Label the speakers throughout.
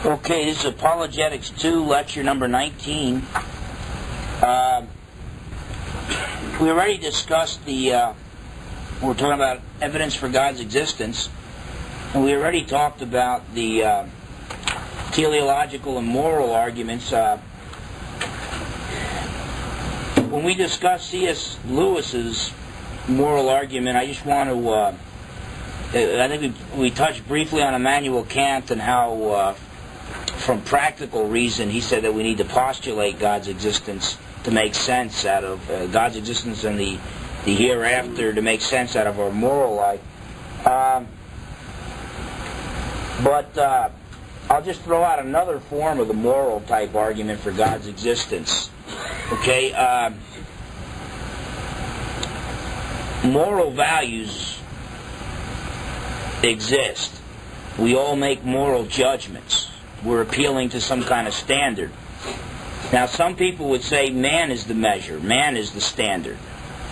Speaker 1: Okay, this is Apologetics 2, lecture number 19. We already discussed we're talking about evidence for God's existence, and we already talked about the teleological and moral arguments. When we discussed C.S. Lewis's moral argument, I just want to, I think we touched briefly on Immanuel Kant and how, from practical reason, he said that we need to postulate God's existence to make sense out of God's existence and the hereafter to make sense out of our moral life. But I'll just throw out another form of the moral type argument for God's existence. Okay, moral values exist. We all make moral judgments. We're appealing to some kind of standard. Now, some people would say man is the measure, man is the standard.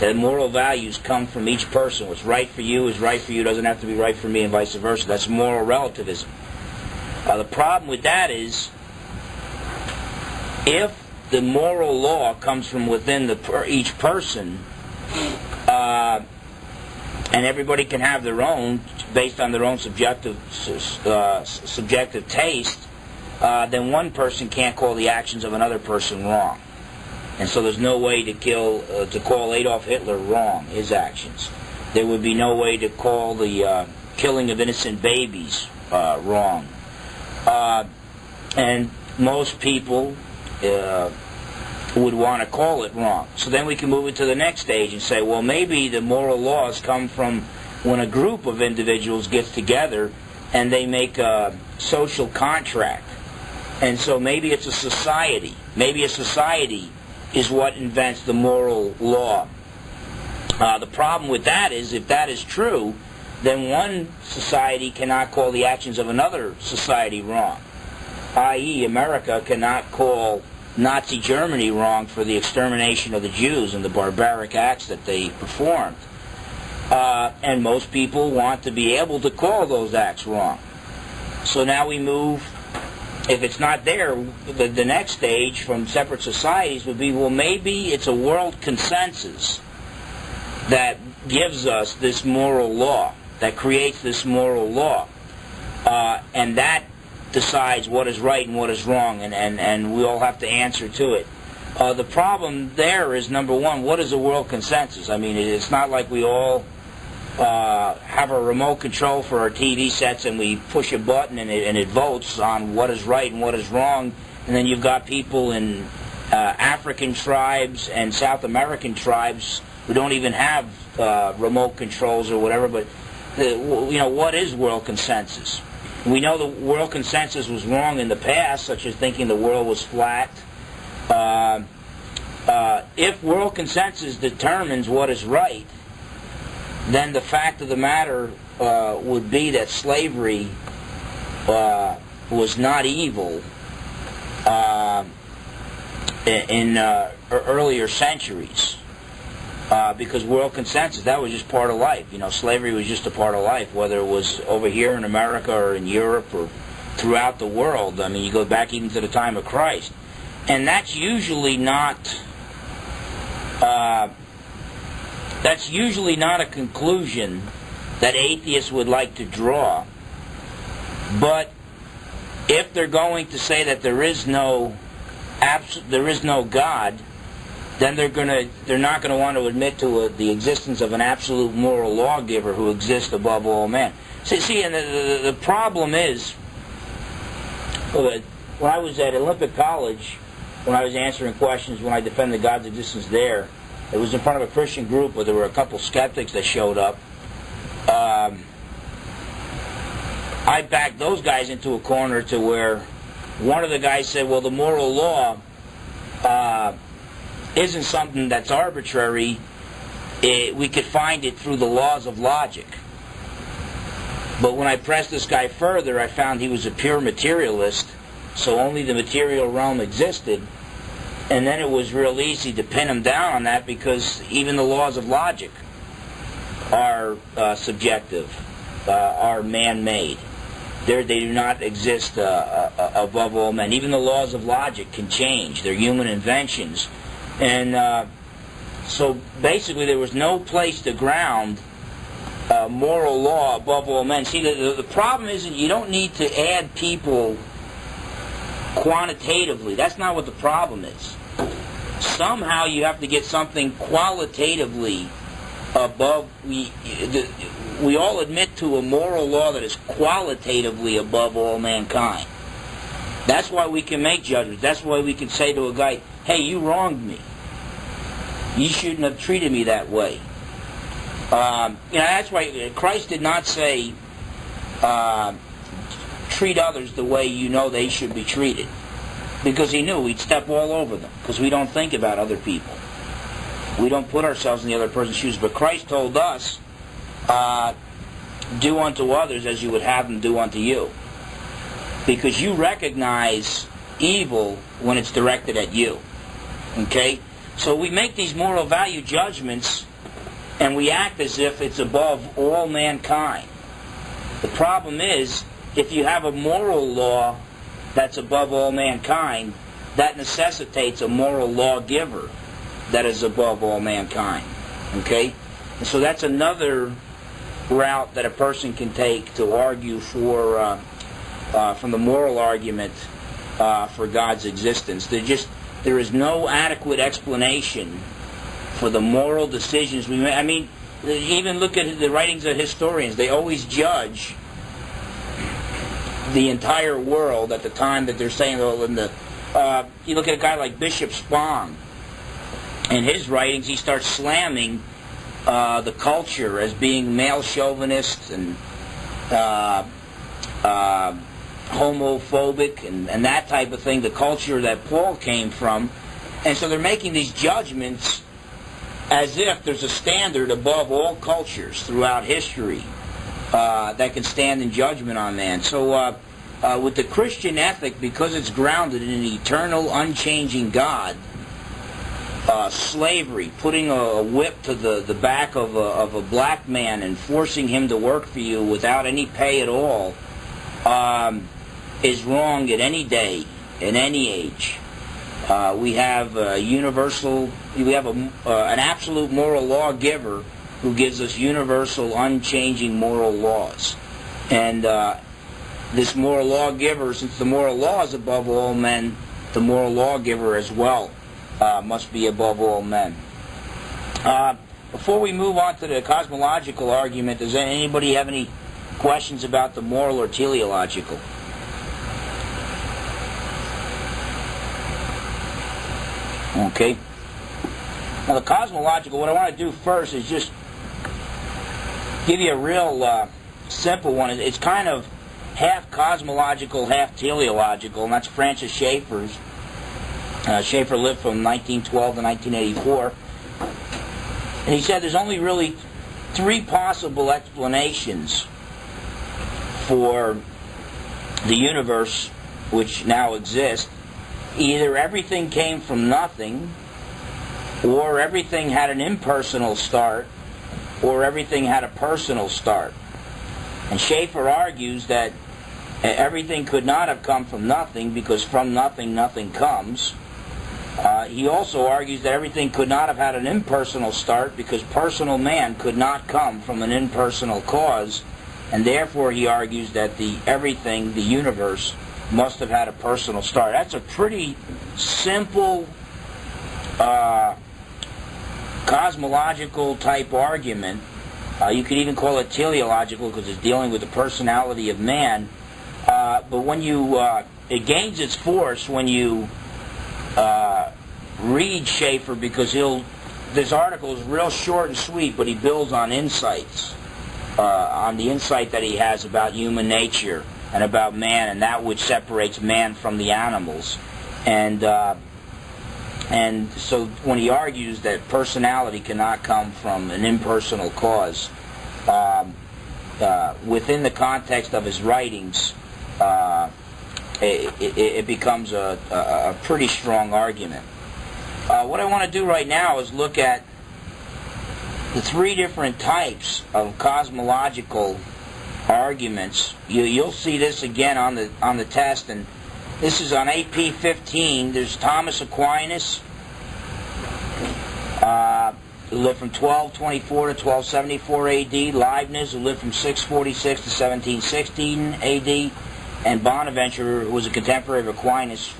Speaker 1: That moral values come from each person. What's right for you is right for you, doesn't have to be right for me, and vice versa. That's moral relativism. The problem with that is, if the moral law comes from within each person, and everybody can have their own, based on their own subjective taste, then one person can't call the actions of another person wrong. And so there's no way to call Adolf Hitler wrong, his actions. There would be no way to call the killing of innocent babies wrong. And most people would want to call it wrong. So then we can move it to the next stage and say, well, maybe the moral laws come from when a group of individuals gets together and they make a social contract. And so maybe it's a society. Maybe a society is what invents the moral law. The problem with that is, if that is true, then one society cannot call the actions of another society wrong. I.e., America cannot call Nazi Germany wrong for the extermination of the Jews and the barbaric acts that they performed. And most people want to be able to call those acts wrong. So now we move, if it's not there, the next stage from separate societies would be, well, maybe it's a world consensus that gives us this moral law, that creates this moral law. And that decides what is right and what is wrong, and we all have to answer to it. The problem there is, number one, what is a world consensus? I mean, it's not like we all have a remote control for our TV sets and we push a button and it votes on what is right and what is wrong, and then you've got people in African tribes and South American tribes who don't even have remote controls or whatever, but what is world consensus? We know the world consensus was wrong in the past, such as thinking the world was flat. If world consensus determines what is right, then the fact of the matter would be that slavery was not evil in earlier centuries. Because world consensus, that was just part of life. Slavery was just a part of life, whether it was over here in America or in Europe or throughout the world. I mean, you go back even to the time of Christ. And that's usually not a conclusion that atheists would like to draw. But if they're going to say that there is no God, then they're not going to want to admit to the existence of an absolute moral lawgiver who exists above all men. See, and the problem is, when I was at Olympic College, when I was answering questions, when I defended God's existence there, it was in front of a Christian group where there were a couple skeptics that showed up. I backed those guys into a corner to where one of the guys said, well, the moral law isn't something that's arbitrary. We could find it through the laws of logic. But when I pressed this guy further, I found he was a pure materialist, so only the material realm existed. And then it was real easy to pin him down on that, because even the laws of logic are subjective, are man-made. They do not exist above all men. Even the laws of logic can change. They're human inventions. And so basically there was no place to ground moral law above all men. See, the problem isn't you don't need to add people quantitatively. That's not what the problem is. Somehow you have to get something qualitatively above. We all admit to a moral law that is qualitatively above all mankind. That's why we can make judgments. That's why we can say to a guy, hey, you wronged me. You shouldn't have treated me that way. That's why Christ did not say, treat others the way you know they should be treated. Because he knew we'd step all over them. Because we don't think about other people. We don't put ourselves in the other person's shoes. But Christ told us, do unto others as you would have them do unto you. Because you recognize evil when it's directed at you. Okay? So we make these moral value judgments and we act as if it's above all mankind. The problem is, if you have a moral law that's above all mankind, that necessitates a moral lawgiver that is above all mankind. Okay? And so that's another route that a person can take to argue from the moral argument for God's existence. There is no adequate explanation for the moral decisions we make. I mean, even look at the writings of historians. They always judge the entire world at the time that they're saying, you look at a guy like Bishop Spong. In his writings, he starts slamming the culture as being male chauvinist and homophobic and that type of thing, the culture that Paul came from. And so they're making these judgments as if there's a standard above all cultures throughout history that can stand in judgment on man. So with the Christian ethic, because it's grounded in an eternal, unchanging God, slavery, putting a whip to the back of a black man and forcing him to work for you without any pay at all, is wrong at any day, in any age. We have an absolute moral lawgiver who gives us universal, unchanging moral laws. And this moral lawgiver, since the moral law is above all men, the moral lawgiver as well must be above all men. Before we move on to the cosmological argument, does anybody have any questions about the moral or teleological? Okay. Now the cosmological, what I want to do first is just give you a real simple one. It's kind of half cosmological, half teleological, and that's Francis Schaeffer's. Schaeffer lived from 1912 to 1984. And he said there's only really three possible explanations for the universe which now exists. Either everything came from nothing, or everything had an impersonal start, or everything had a personal start. And Schaeffer argues that everything could not have come from nothing, because from nothing, nothing comes. He also argues that everything could not have had an impersonal start, because personal man could not come from an impersonal cause, and therefore he argues that the universe, must have had a personal start. That's a pretty simple cosmological type argument. You could even call it teleological because it's dealing with the personality of man. But when it gains its force when you read Schaeffer, because this article is real short and sweet, but he builds on insights, on the insight that he has about human nature and about man, and that which separates man from the animals. And so when he argues that personality cannot come from an impersonal cause, within the context of his writings, it becomes a pretty strong argument. What I want to do right now is look at the three different types of cosmological arguments. You'll see this again on the test, and this is on AP 15. There's Thomas Aquinas, who lived from 1224 to 1274 AD. Leibniz, who lived from 646 to 1716 AD. And Bonaventure, who was a contemporary of Aquinas,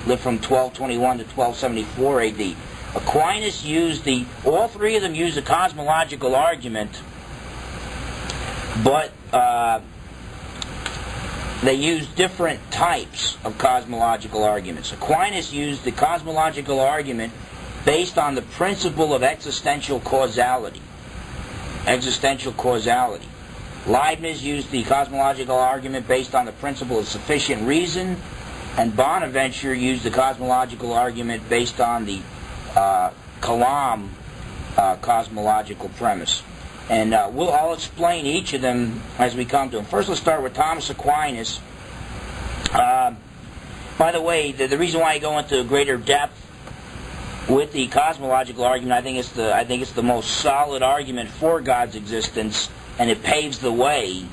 Speaker 1: lived from 1221 to 1274 AD. Aquinas used all three of them used the cosmological argument, but they used different types of cosmological arguments. Aquinas used the cosmological argument based on the principle of existential causality. Existential causality. Leibniz used the cosmological argument based on the principle of sufficient reason, and Bonaventure used the cosmological argument based on the Kalam cosmological premise. And I'll explain each of them as we come to them. First, let's start with Thomas Aquinas. By the way, the reason why I go into greater depth with the cosmological argument, I think it's the most solid argument for God's existence, and it paves the way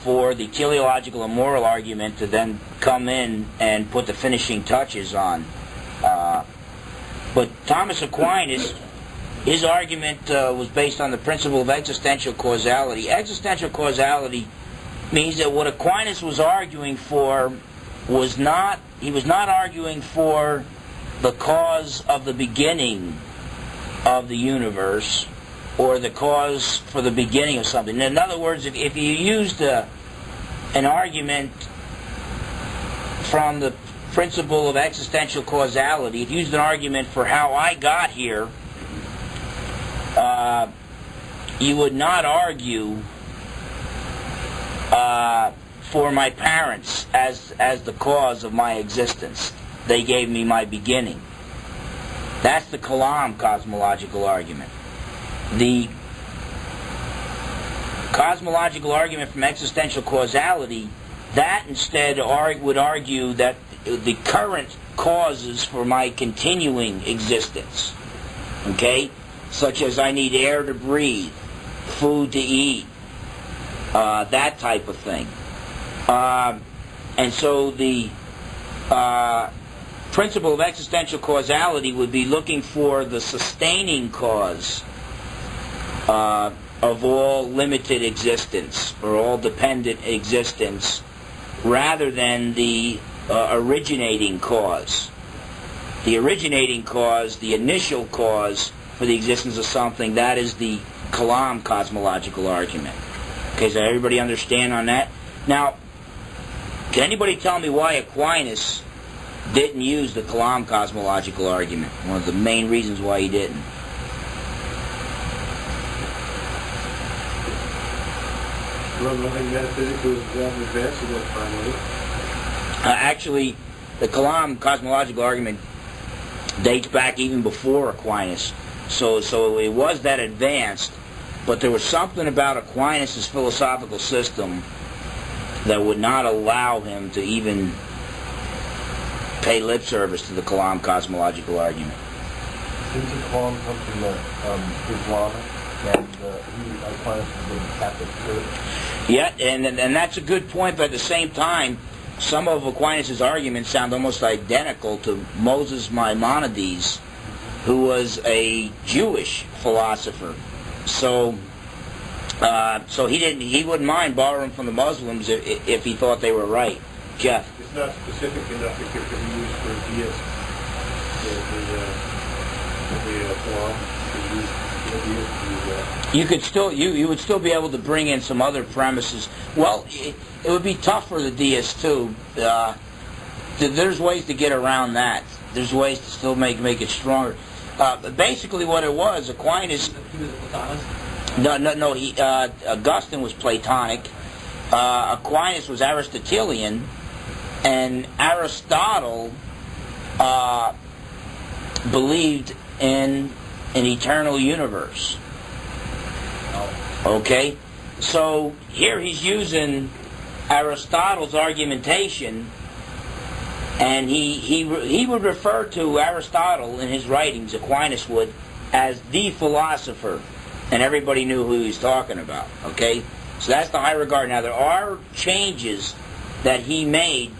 Speaker 1: for the teleological and moral argument to then come in and put the finishing touches on. But Thomas Aquinas, his argument was based on the principle of existential causality. Existential causality means that what Aquinas was arguing for was not arguing for the cause of the beginning of the universe, or the cause for the beginning of something. In other words, if you used an argument from the principle of existential causality, if you used an argument for how I got here, you would not argue for my parents as the cause of my existence. They gave me my beginning. That's the Kalam cosmological argument. The cosmological argument from existential causality, that instead would argue that the current causes for my continuing existence, okay, such as I need air to breathe, food to eat, that type of thing. And so the principle of existential causality would be looking for the sustaining cause of all limited existence, or all dependent existence, rather than the originating cause. The originating cause, the initial cause for the existence of something, that is the Kalam cosmological argument. Okay, so everybody understand on that? Now, can anybody tell me why Aquinas didn't use the Kalam cosmological argument? One of the main reasons why he didn't.
Speaker 2: Well, nothing metaphysical was that advanced at that time,
Speaker 1: Actually, the Kalam cosmological argument dates back even before Aquinas. So it was that advanced, but there was something about Aquinas' philosophical system that would not allow him to even pay lip service to the Kalam cosmological argument.
Speaker 2: Didn't the Kalam come from Islam, and Aquinas was in the Catholic Church?
Speaker 1: Yeah, and that's a good point, but at the same time, some of Aquinas' arguments sound almost identical to Moses Maimonides, who was a Jewish philosopher. So he wouldn't mind borrowing from the Muslims if he thought they were right. Jeff.
Speaker 2: It's not specific enough to be used for a deist.
Speaker 1: You would still be able to bring in some other premises. Well, it would be tough for the deists too. There's ways to get around that. There's ways to still make it stronger. Basically, what it was, Aquinas.
Speaker 3: He was a Platonist?
Speaker 1: No. Augustine was Platonic. Aquinas was Aristotelian, and Aristotle believed in an eternal universe. Okay, so here he's using Aristotle's argumentation, and he would refer to Aristotle in his writings, Aquinas would, as the philosopher, and everybody knew who he was talking about. Okay, So that's the high regard. Now, there are changes that he made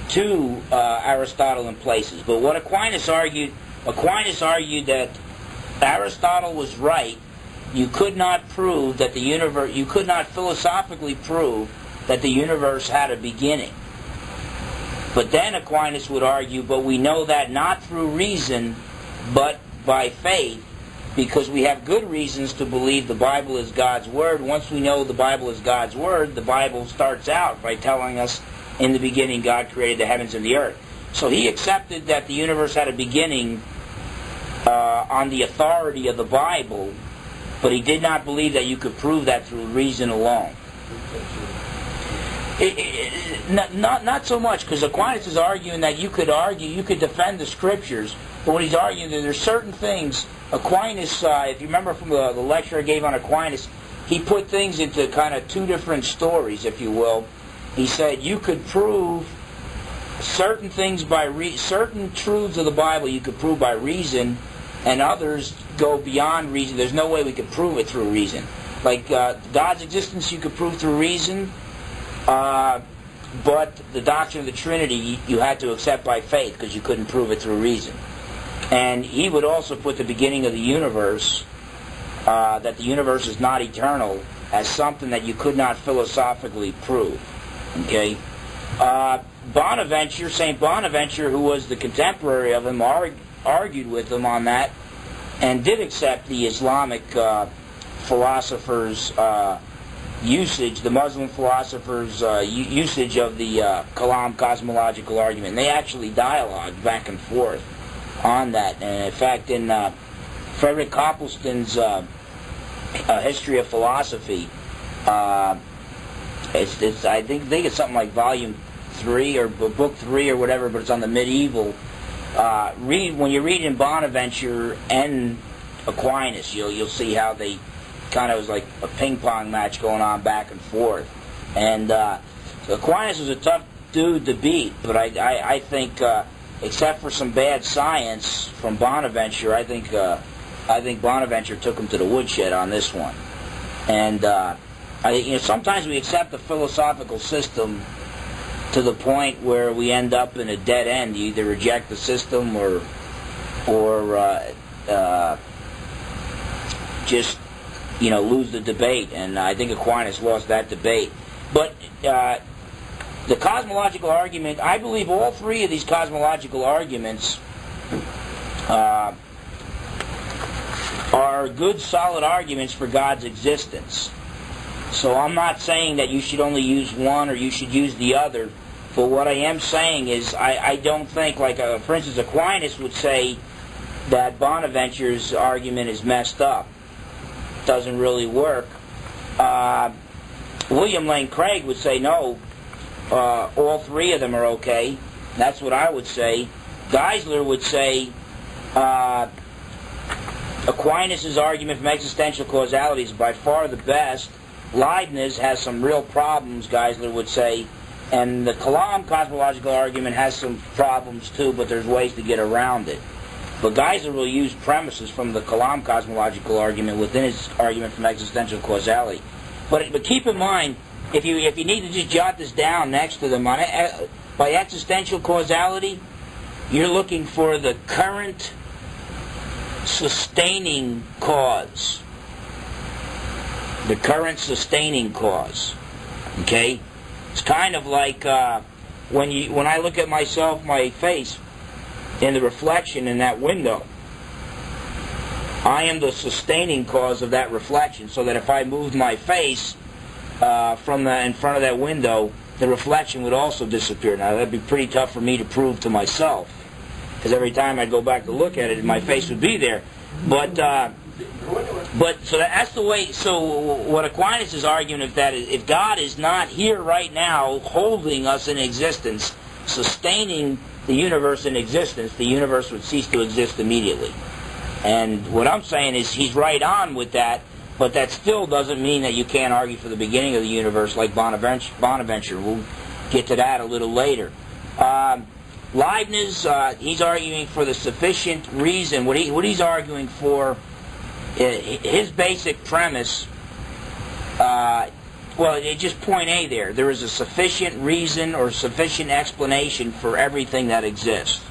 Speaker 1: to Aristotle in places. But what Aquinas argued that Aristotle was right. You could not prove that the universe, you could not philosophically prove that the universe had a beginning. But then Aquinas would argue, but we know that not through reason, but by faith, because we have good reasons to believe the Bible is God's Word. Once we know the Bible is God's Word, the Bible starts out by telling us, in the beginning God created the heavens and the earth. So he accepted that the universe had a beginning on the authority of the Bible, but he did not believe that you could prove that through reason alone. Not so much, because Aquinas is arguing that you could defend the Scriptures, but what he's arguing that there's certain things. Aquinas, if you remember from the lecture I gave on Aquinas, he put things into kind of two different stories, if you will. He said you could prove certain things by certain truths of the Bible you could prove by reason, and others go beyond reason. There's no way we could prove it through reason. Like God's existence you could prove through reason, but the doctrine of the Trinity you had to accept by faith because you couldn't prove it through reason. And he would also put the beginning of the universe, that the universe is not eternal, as something that you could not philosophically prove. Okay? Bonaventure, St. Bonaventure, who was the contemporary of him, argued with him on that, and did accept the Islamic philosophers' usage, the Muslim philosophers' usage of the Kalam cosmological argument. And they actually dialogued back and forth on that. And in fact, in Frederick Copleston's History of Philosophy, I think it's something like volume 3 or book 3 or whatever, but it's on the medieval. When you read in Bonaventure and Aquinas, you'll see how they kind of was like a ping pong match going on back and forth. And Aquinas was a tough dude to beat, but I think except for some bad science from Bonaventure, I think Bonaventure took him to the woodshed on this one. And sometimes we accept the philosophical system to the point where we end up in a dead end. You either reject the system or just lose the debate. And I think Aquinas lost that debate. But the cosmological argument, I believe all three of these cosmological arguments are good, solid arguments for God's existence. So I'm not saying that you should only use one or you should use the other, but what I am saying is I don't think, like for instance, Aquinas would say that Bonaventure's argument is messed up. Doesn't really work. William Lane Craig would say no, all three of them are okay. That's what I would say. Geisler would say Aquinas' argument from existential causality is by far the best. Leibniz has some real problems, Geisler would say, and the Kalam cosmological argument has some problems too, but there's ways to get around it. But Geisler will use premises from the Kalam cosmological argument within his argument from existential causality. But keep in mind, if you need to just jot this down next to them, by existential causality, you're looking for the current sustaining cause. The current sustaining cause. Okay? It's kind of like when I look at myself, my face, in the reflection in that window. I am the sustaining cause of that reflection, so that if I moved my face from in front of that window, the reflection would also disappear. Now that'd be pretty tough for me to prove to myself, because every time I'd go back to look at it, my face would be there. But so that's the way. So what Aquinas is arguing is that if God is not here right now, holding us in existence, sustaining the universe in existence, the universe would cease to exist immediately. And what I'm saying is he's right on with that, but that still doesn't mean that you can't argue for the beginning of the universe like Bonaventure. We'll get to that a little later. Leibniz, he's arguing for the sufficient reason. What he's arguing for, his basic premise well, it's just point A there. There is a sufficient reason or sufficient explanation for everything that exists.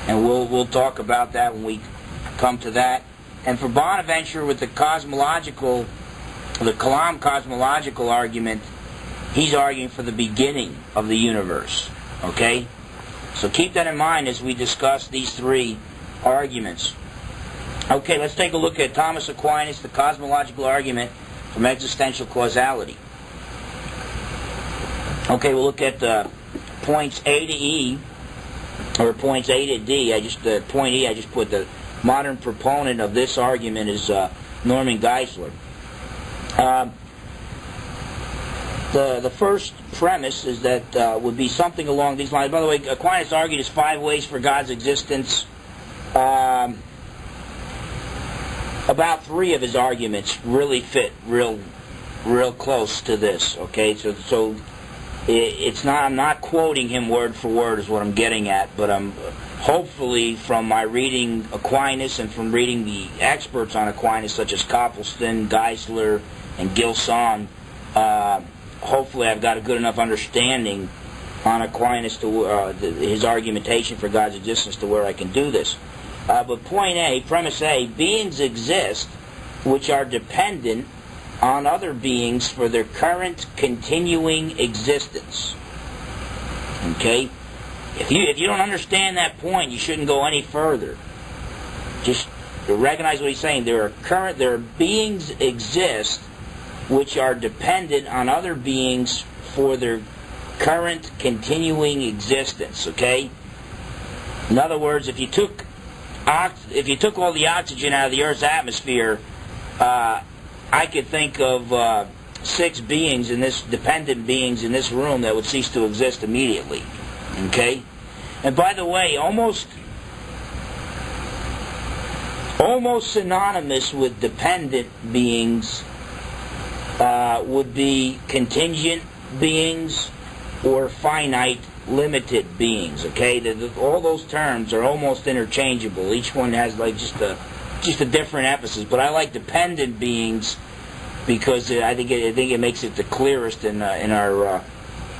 Speaker 1: And we'll talk about that when we come to that. And for Bonaventure, with the Kalam cosmological argument, he's arguing for the beginning of the universe. Okay? So keep that in mind as we discuss these three arguments. Okay, let's take a look at Thomas Aquinas, the cosmological argument from existential causality. Okay, we'll look at points A to E, or points A to D. Point E, I just put the modern proponent of this argument is Norman Geisler. The first premise is that would be something along these lines. By the way, Aquinas argued his 5 ways for God's existence. About 3 of his arguments really fit real close to this. Okay, so it's not. I'm not quoting him word for word, is what I'm getting at. But I'm hopefully, from my reading Aquinas and from reading the experts on Aquinas, such as Copleston, Geisler, and Gilson, hopefully I've got a good enough understanding on Aquinas to his argumentation for God's existence to where I can do this. But point A, premise A, beings exist which are dependent on other beings for their current continuing existence. Okay? If you don't understand that point, you shouldn't go any further. Just recognize what he's saying. There are beings exist which are dependent on other beings for their current continuing existence. Okay? In other words, if you took all the oxygen out of the Earth's atmosphere, I could think of 6 beings in this, dependent beings in this room that would cease to exist immediately. Okay? And by the way, almost synonymous with dependent beings would be contingent beings or finite limited beings. Okay, all those terms are almost interchangeable. Each one has like just a different emphasis. But I like dependent beings because I think it makes it the clearest in our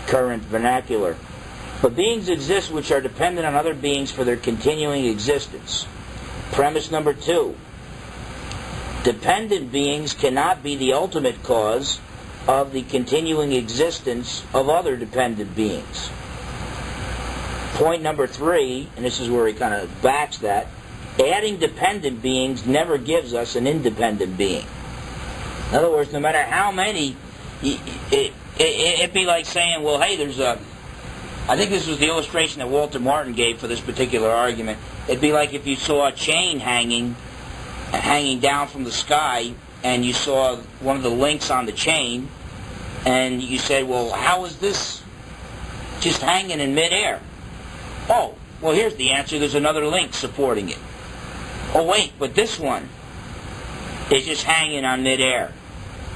Speaker 1: current vernacular. But beings exist which are dependent on other beings for their continuing existence. Premise number 2. Dependent beings cannot be the ultimate cause of the continuing existence of other dependent beings. Point number 3, and this is where he kind of backs that, adding dependent beings never gives us an independent being. In other words, no matter how many, it'd be like saying, well, hey, I think this was the illustration that Walter Martin gave for this particular argument. It'd be like if you saw a chain hanging down from the sky, and you saw one of the links on the chain, and you said, well, how is this just hanging in midair? Oh, well, here's the answer. There's another link supporting it. Oh, wait, but this one is just hanging on midair.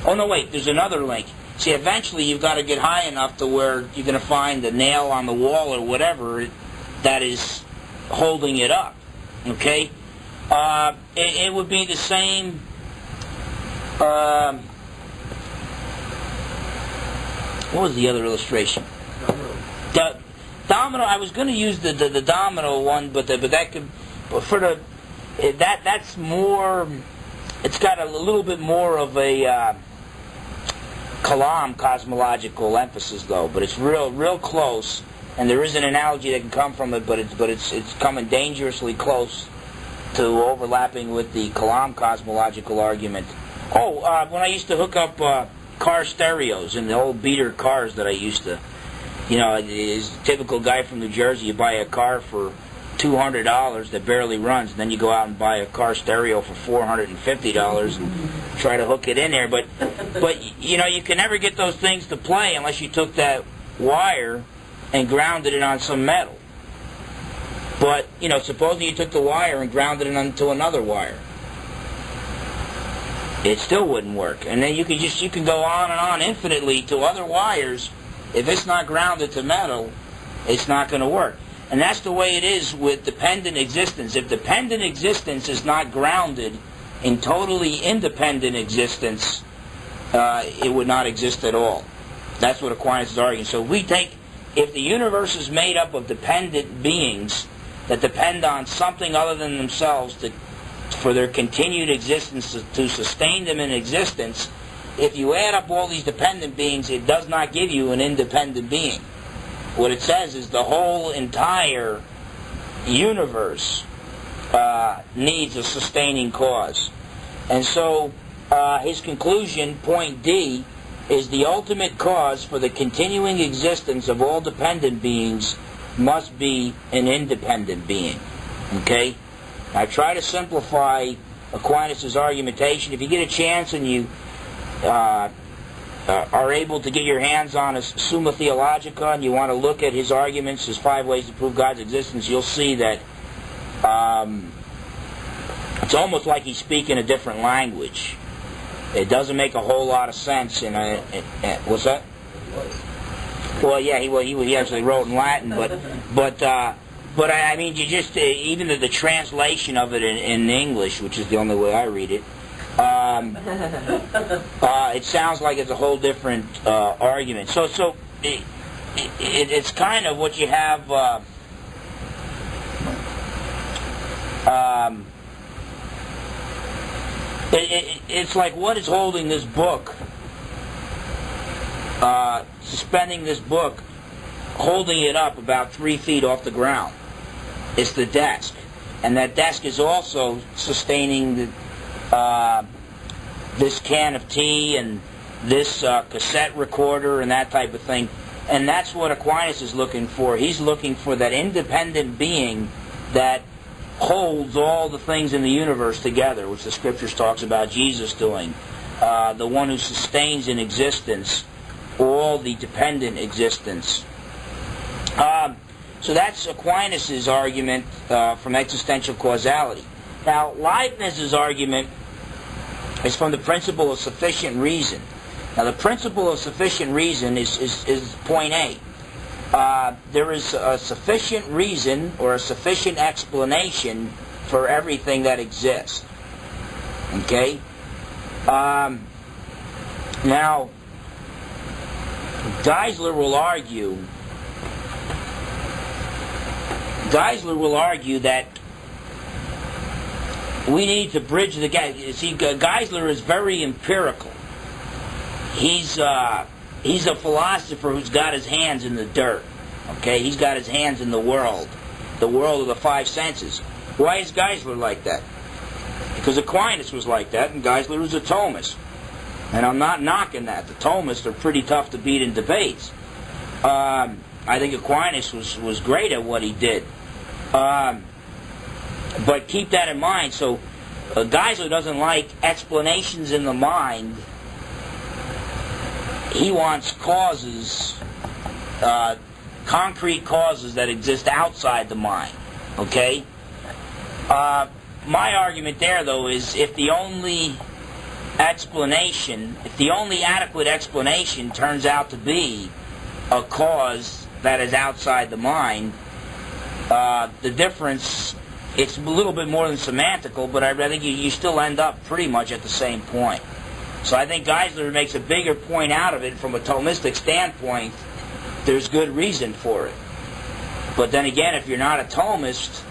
Speaker 1: Oh, no, wait, there's another link. See, eventually you've got to get high enough to where you're going to find the nail on the wall or whatever that is holding it up. Okay? It would be the same. What was the other illustration? Domino. I was going to use the domino one, but that could. But for that's more. It's got a little bit more of a Kalam cosmological emphasis, though. But it's real close, and there is an analogy that can come from it. But it's coming dangerously close to overlapping with the Kalam cosmological argument. When I used to hook up car stereos in the old beater cars that I used to, as a typical guy from New Jersey, you buy a car for $200 that barely runs, and then you go out and buy a car stereo for $450 and try to hook it in there. But you can never get those things to play unless you took that wire and grounded it on some metal. But, supposing you took the wire and grounded it onto another wire, it still wouldn't work. And then you can go on and on infinitely to other wires. If it's not grounded to metal, it's not going to work. And that's the way it is with dependent existence. If dependent existence is not grounded in totally independent existence, it would not exist at all. That's what Aquinas is arguing. So if the universe is made up of dependent beings that depend on something other than themselves for their continued existence, to sustain them in existence, if you add up all these dependent beings, it does not give you an independent being. What it says is the whole entire universe needs a sustaining cause. And so his conclusion, point D, is the ultimate cause for the continuing existence of all dependent beings must be an independent being. Okay? I try to simplify Aquinas' argumentation. If you get a chance and you are able to get your hands on his Summa Theologica and you want to look at his arguments, his 5 ways to prove God's existence, you'll see that it's almost like he's speaking a different language. It doesn't make a whole lot of sense. What's that? Well, yeah, he actually wrote in Latin, but I mean, you just even the translation of it in English, which is the only way I read it, it sounds like it's a whole different argument. So it's kind of what you have. It's like what is holding this book, suspending this book, holding it up about 3 feet off the ground. It's the desk. And that desk is also sustaining this can of tea and this cassette recorder and that type of thing. And that's what Aquinas is looking for. He's looking for that independent being that holds all the things in the universe together, which the Scriptures talks about Jesus doing. The one who sustains in existence all the dependent existence. So that's Aquinas' argument from existential causality. Now, Leibniz's argument is from the principle of sufficient reason. Now, the principle of sufficient reason is point A. There is a sufficient reason or a sufficient explanation for everything that exists. Okay? Now, Geisler will argue that we need to bridge the gap. See, Geisler is very empirical. He's a philosopher who's got his hands in the dirt. Okay, he's got his hands in the world of the 5 senses. Why is Geisler like that? Because Aquinas was like that, and Geisler was a Thomist. And I'm not knocking that. The Thomists are pretty tough to beat in debates. I think Aquinas was great at what he did. But keep that in mind. So Geisler doesn't like explanations in the mind. He wants causes, concrete causes that exist outside the mind. Okay? My argument there, though, is if the only adequate explanation turns out to be a cause that is outside the mind, the difference, it's a little bit more than semantical, but I think you still end up pretty much at the same point. So I think Geisler makes a bigger point out of it from a Thomistic standpoint. There's good reason for it. But then again, if you're not a Thomist,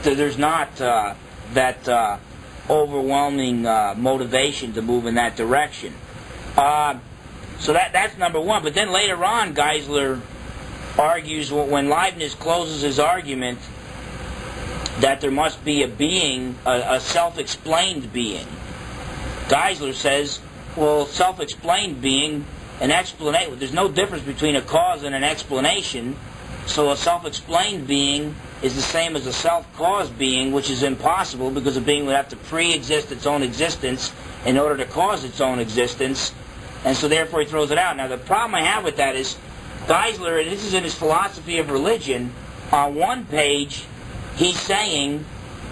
Speaker 1: there's not that overwhelming motivation to move in that direction. So that's number one. But then later on, Geisler argues, when Leibniz closes his argument, that there must be a being, a self-explained being. Geisler says, well, self-explained being, an explanation, there's no difference between a cause and an explanation, so a self-explained being is the same as a self-caused being, which is impossible because a being would have to pre-exist its own existence in order to cause its own existence, and so therefore he throws it out. Now the problem I have with that is, Geisler, and this is in his philosophy of religion, on one page he's saying,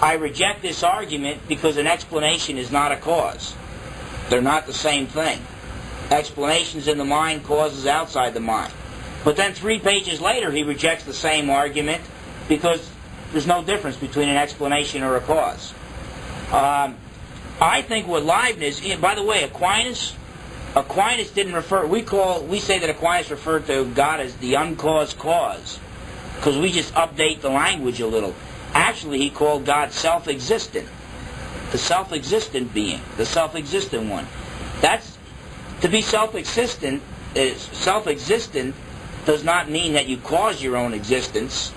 Speaker 1: I reject this argument because an explanation is not a cause. They're not the same thing. Explanations in the mind, causes outside the mind. But then 3 pages later he rejects the same argument because there's no difference between an explanation or a cause. I think what Leibniz, and by the way, Aquinas didn't refer. We say that Aquinas referred to God as the uncaused cause, because we just update the language a little. Actually, he called God self-existent, the self-existent being, the self-existent one. That's to be self-existent. Self-existent does not mean that you cause your own existence.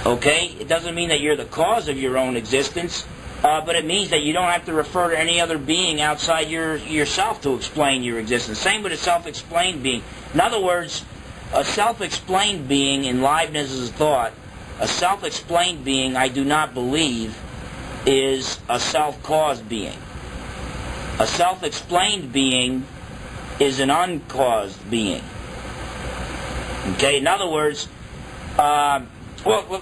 Speaker 1: Okay, it doesn't mean that you're the cause of your own existence. But it means that you don't have to refer to any other being outside yourself to explain your existence. Same with a self-explained being. In other words, a self-explained being, in Leibniz's thought, a self-explained being, I do not believe, is a self-caused being. A self-explained being is an uncaused being. Okay, in other words, well,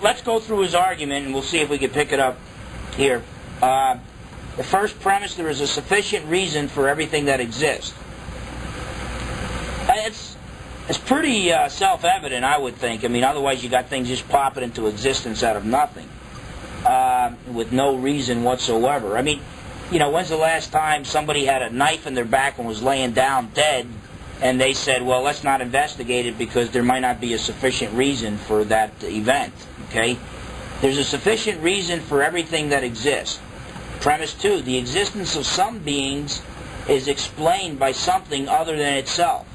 Speaker 1: let's go through his argument and we'll see if we can pick it up here. The first premise, there is a sufficient reason for everything that exists. It's pretty self-evident, I would think. I mean, otherwise you got things just popping into existence out of nothing, with no reason whatsoever. I mean, when's the last time somebody had a knife in their back and was laying down dead, and they said, well, let's not investigate it because there might not be a sufficient reason for that event, okay? There's a sufficient reason for everything that exists. Premise 2, the existence of some beings is explained by something other than itself.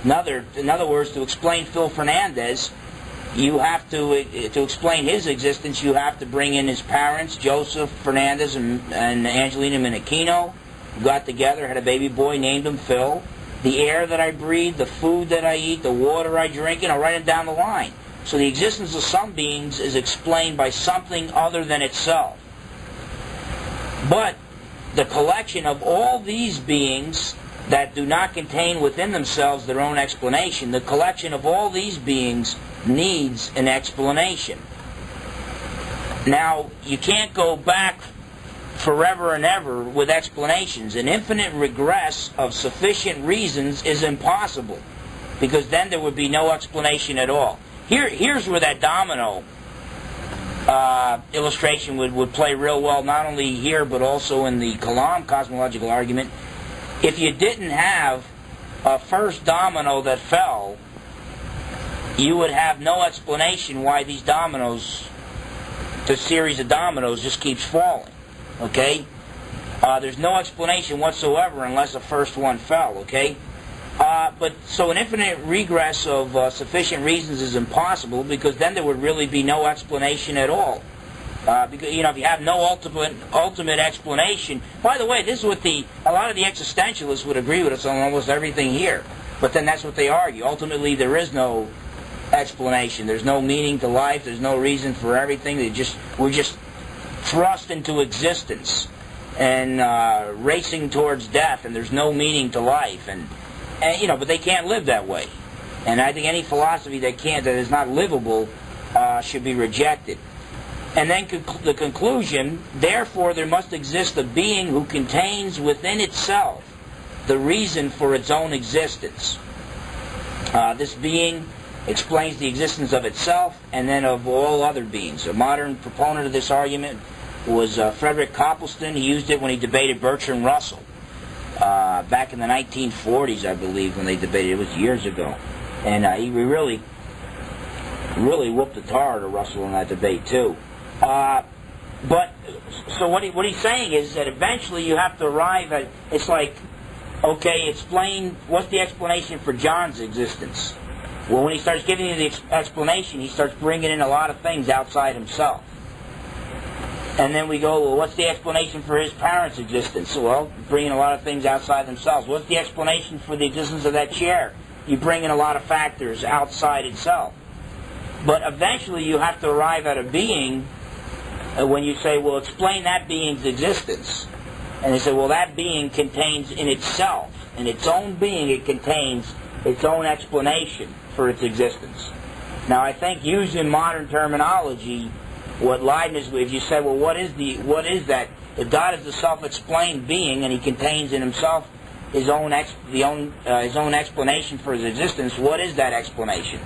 Speaker 1: In other words, to explain Phil Fernandez, you have to explain his existence, you have to bring in his parents, Joseph Fernandez and Angelina Minichino, who got together, had a baby boy, named him Phil. The air that I breathe, the food that I eat, the water I drink, and I'll write it down the line. So the existence of some beings is explained by something other than itself. But the collection of all these beings that do not contain within themselves their own explanation, the collection of all these beings needs an explanation. Now, you can't go back forever and ever with explanations. An infinite regress of sufficient reasons is impossible, because then there would be no explanation at all. Here's where that domino illustration would play real well, not only here but also in the Kalam cosmological argument. If you didn't have a first domino that fell, you would have no explanation why these dominoes, the series of dominoes, just keeps falling. Okay? There's no explanation whatsoever unless the first one fell. Okay? So an infinite regress of sufficient reasons is impossible, because then there would really be no explanation at all. Because if you have no ultimate explanation. By the way, this is what a lot of the existentialists would agree with us on almost everything here. But then that's what they argue. Ultimately, there is no explanation. There's no meaning to life. There's no reason for everything. We're just thrust into existence and racing towards death, and there's no meaning to life. And but they can't live that way. And I think any philosophy that is not livable should be rejected. And then the conclusion, therefore there must exist a being who contains within itself the reason for its own existence. This being explains the existence of itself and then of all other beings. A modern proponent of this argument was Frederick Copleston. He used it when he debated Bertrand Russell. Back in the 1940s, I believe, when they debated. It was years ago. And he really whooped the tar out of Russell in that debate, too. But, so what he's saying is that eventually you have to arrive at, it's like, okay, explain, what's the explanation for John's existence? Well, when he starts giving you the explanation, he starts bringing in a lot of things outside himself. And then we go, well, what's the explanation for his parents' existence? Well, bringing a lot of things outside themselves. What's the explanation for the existence of that chair? You bring in a lot of factors outside itself. But eventually you have to arrive at a being when you say, well, explain that being's existence. And they say, well, that being contains in itself, in its own being, it contains its own explanation for its existence. Now, I think using modern terminology, what Leibniz, if you say, well, what is that? If God is the self-explained being and he contains in himself his own explanation for his existence, what is that explanation?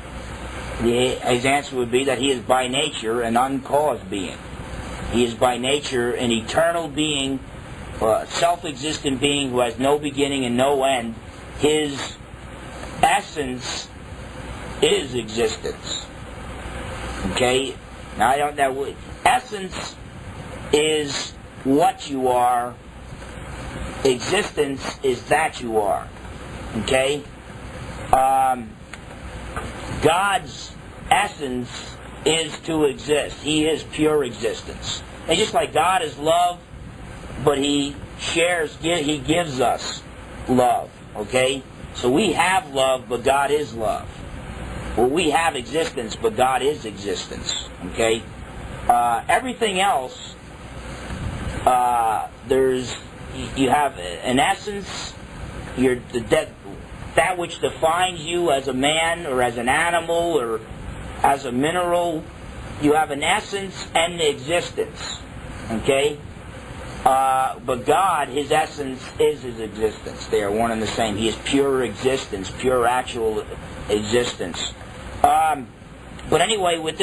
Speaker 1: His answer would be that he is by nature an uncaused being. He is by nature an eternal being self-existent being who has no beginning and no end, his essence is existence. Okay? Now, essence is what you are. Existence is that you are. Okay? God's essence is to exist. He is pure existence. And just like God is love, but He gives us love. Okay? So we have love, but God is love. Well, we have existence, but God is existence. Okay? Everything else, you have an essence, that which defines you as a man or as an animal or as a mineral. You have an essence and an existence. Okay? But God, His essence is His existence. They are one and the same. He is pure existence, pure actual existence. But anyway, with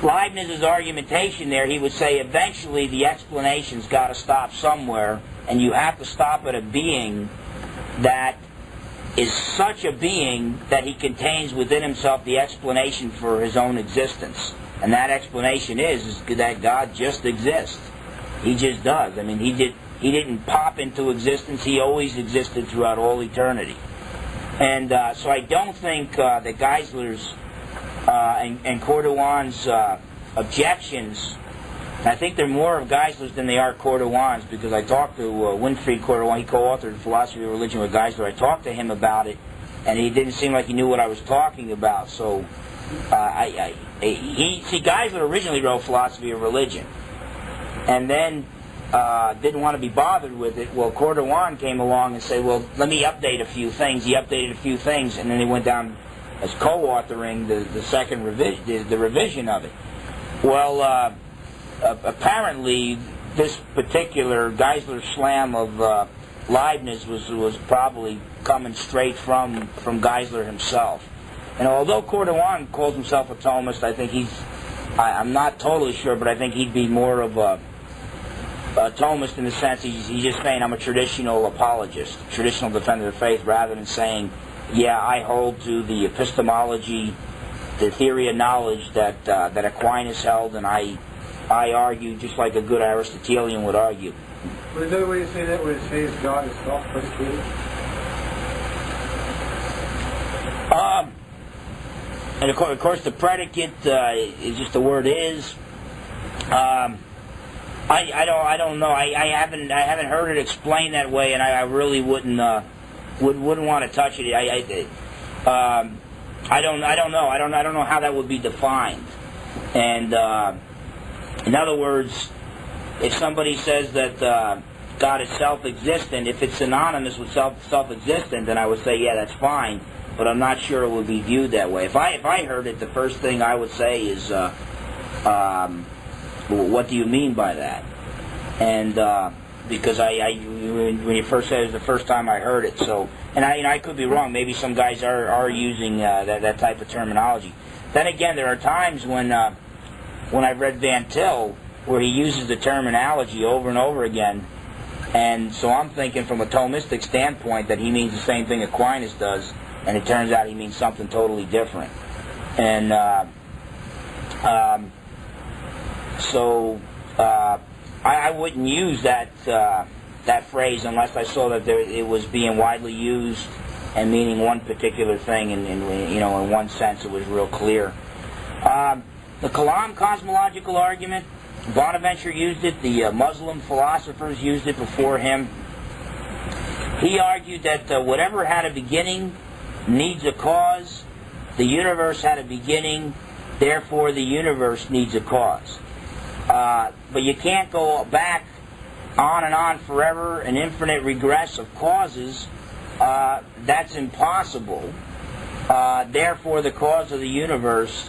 Speaker 1: Leibniz's argumentation there, he would say eventually the explanation's got to stop somewhere, and you have to stop at a being that is such a being that he contains within himself the explanation for his own existence. And that explanation is that God just exists. He just does. I mean, he didn't pop into existence. He always existed throughout all eternity. And so I don't think that Geisler's and Cordowan's objections, and I think they're more of Geisler's than they are Cordowan's, because I talked to Winfried Cordowan. He co-authored Philosophy of Religion with Geisler. I talked to him about it, and he didn't seem like he knew what I was talking about. So Geisler originally wrote Philosophy of Religion, and then didn't want to be bothered with it. Well, Cordowan came along and said, well, let me update a few things. He updated a few things, and then he went down as co-authoring the second revision, the revision of it. Well, apparently this particular Geisler slam of Leibniz was probably coming straight from Geisler himself. And although Cordowan calls himself a Thomist, I think I'm not totally sure, but I think he'd be more of a Thomist in the sense he's just saying I'm a traditional apologist, traditional defender of faith, rather than saying, yeah, I hold to the epistemology, the theory of knowledge that Aquinas held, and I argue just like a good Aristotelian would argue.
Speaker 2: But another way to say that, where it says God is self-predicated?
Speaker 1: And of course, the predicate is just the word is. I don't know. I haven't heard it explained that way, and I really wouldn't want to touch it. I don't know. I don't know how that would be defined. And in other words, if somebody says that God is self-existent, if it's synonymous with self-existent, then I would say, yeah, that's fine. But I'm not sure it would be viewed that way. If I heard it, the first thing I would say is, what do you mean by that? And because when you first said it was the first time I heard it, so and I could be wrong. Maybe some guys are using that type of terminology. Then again, there are times when I've read Van Til where he uses the terminology over and over again, and so I'm thinking from a Thomistic standpoint that he means the same thing Aquinas does, and it turns out he means something totally different. And so I wouldn't use that phrase unless I saw that it was being widely used and meaning one particular thing, and in one sense it was real clear. The Kalam cosmological argument, Bonaventure used it. The Muslim philosophers used it before him. He argued that whatever had a beginning needs a cause. The universe had a beginning, therefore the universe needs a cause. But you can't go back on and on forever, an infinite regress of causes. That's impossible. Therefore, the cause of the universe,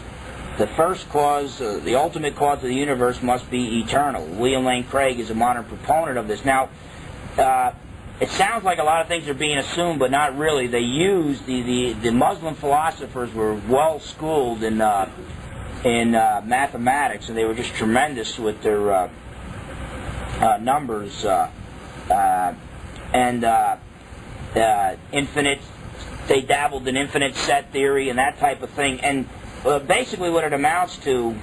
Speaker 1: the first cause, the ultimate cause of the universe must be eternal. William Lane Craig is a modern proponent of this. Now, it sounds like a lot of things are being assumed, but not really. They use the Muslim philosophers were well schooled in mathematics, and they were just tremendous with their numbers and infinite. They dabbled in infinite set theory and that type of thing. And basically what it amounts to, in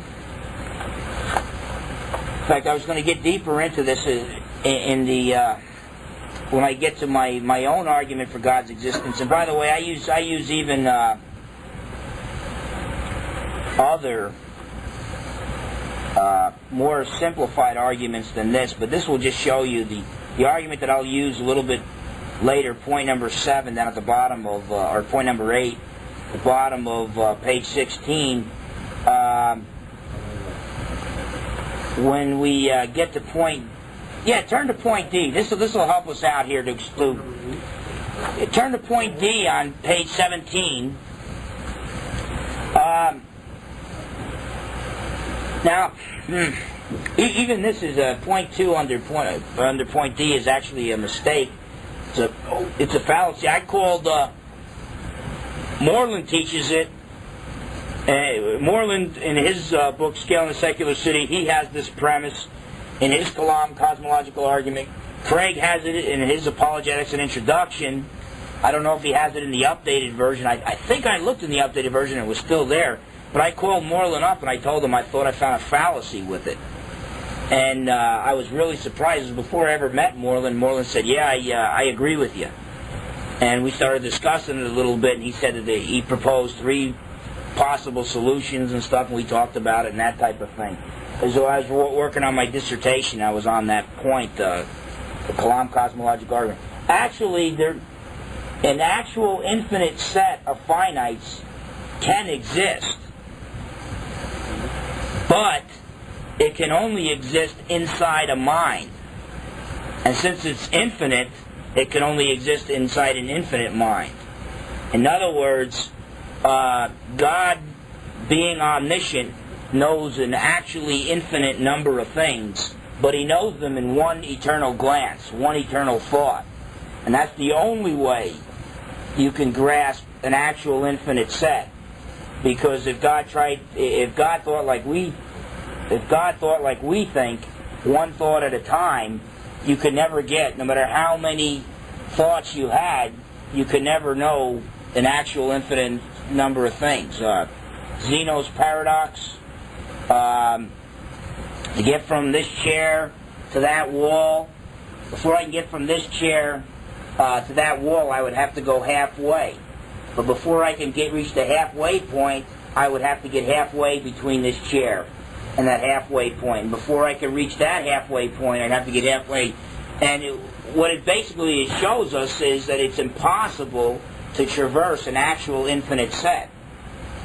Speaker 1: fact, I was going to get deeper into this in the when I get to my own argument for God's existence. And by the way, I use even other more simplified arguments than this, but this will just show you the argument that I'll use a little bit later, point number 7 down at the bottom of, or point number 8, the bottom of page 16. When we get to point, turn to point D. This will help us out here to exclude. Turn to point D on page 17. Now, even this is point 2 under point D is actually a mistake. It's a fallacy. I called. Moreland teaches it. Moreland, in his book Scaling the Secular City, he has this premise in his Kalam Cosmological Argument. Craig has it in his Apologetics and Introduction. I don't know if he has it in the updated version. I think I looked in the updated version and it was still there. But I called Moreland up and I told him I thought I found a fallacy with it. And I was really surprised. Before I ever met Moreland, Moreland said, I agree with you. And we started discussing it a little bit, and he said that he proposed 3 possible solutions and stuff, and we talked about it and that type of thing. So I was working on my dissertation. I was on that point, the Kalam Cosmological Argument. Actually, an actual infinite set of finites can exist, but it can only exist inside a mind. And since it's infinite, it can only exist inside an infinite mind. In other words, God, being omniscient, knows an actually infinite number of things, but He knows them in one eternal glance, one eternal thought. And that's the only way you can grasp an actual infinite set. Because if God thought like we think, one thought at a time, you could never get, no matter how many thoughts you had, you could never know an actual infinite number of things. Zeno's paradox, to get from this chair to that wall, before I can get from this chair to that wall, I would have to go halfway. But before I can reach the halfway point, I would have to get halfway between this chair and that halfway point. And before I could reach that halfway point, I'd have to get halfway. And what it basically shows us is that it's impossible to traverse an actual infinite set.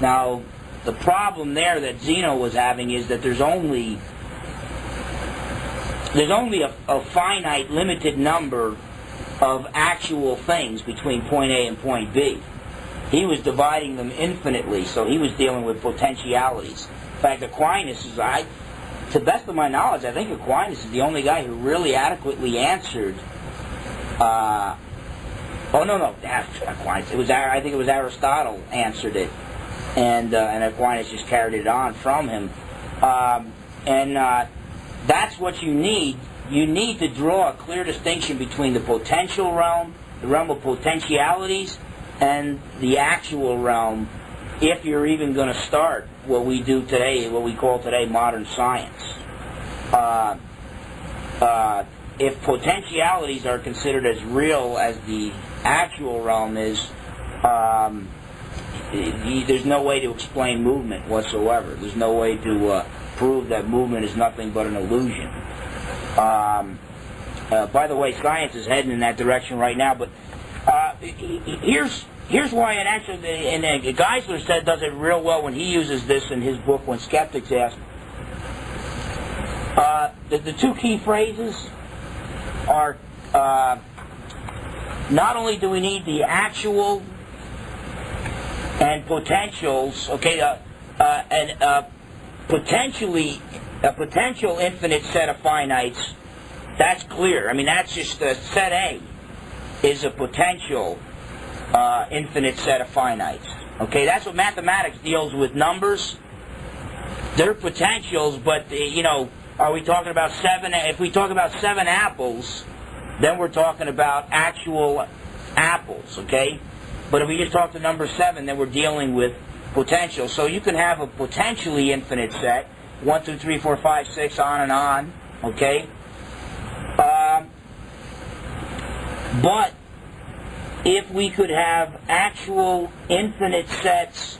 Speaker 1: Now, the problem there that Zeno was having is that there's only a finite, limited number of actual things between point A and point B. He was dividing them infinitely, so he was dealing with potentialities. In fact, Aquinas is, to the best of my knowledge, I think Aquinas is the only guy who really adequately answered. Aquinas. I think it was Aristotle answered it, and Aquinas just carried it on from him. That's what you need. You need to draw a clear distinction between the potential realm, the realm of potentialities, and the actual realm, if you're even going to start what we do today, what we call today modern science. If potentialities are considered as real as the actual realm is, there's no way to explain movement whatsoever. There's no way to prove that movement is nothing but an illusion. By the way, science is heading in that direction right now, but here's why it actually, and Geisler does it real well when he uses this in his book When Skeptics Ask. The 2 key phrases are, not only do we need the actual and potentials, and a potential infinite set of finites, that's clear. I mean, that's just set A is a potential infinite set of finites. Okay, that's what mathematics deals with. Numbers, they're potentials, but Are we talking about 7? If we talk about 7 apples, then we're talking about actual apples, okay? But if we just talk to number 7, then we're dealing with potential. So you can have a potentially infinite set, 1, 2, 3, 4, 5, 6, on and on, okay? But if we could have actual infinite sets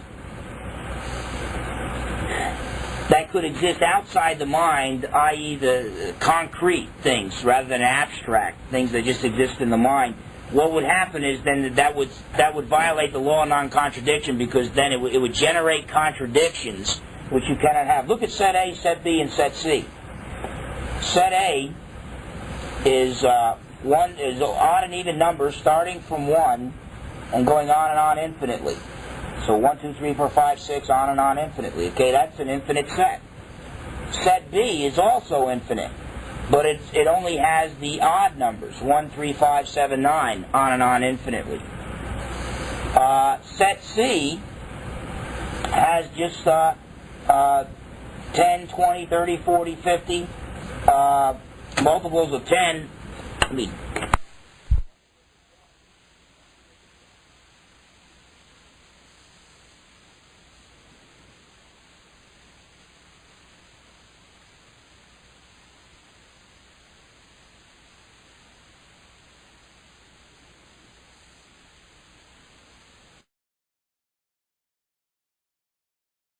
Speaker 1: that could exist outside the mind, i.e. the concrete things rather than abstract things that just exist in the mind, what would happen is then that would violate the law of non-contradiction, because then it would generate contradictions which you cannot have. Look at set A, set B, and set C. Set A is odd and even numbers starting from 1 and going on and on infinitely. So 1, 2, 3, 4, 5, 6, on and on infinitely. Okay, that's an infinite set. Set B is also infinite, but it only has the odd numbers, 1, 3, 5, 7, 9, on and on infinitely. Set C has just 10, 20, 30, 40, 50, multiples of 10. Let me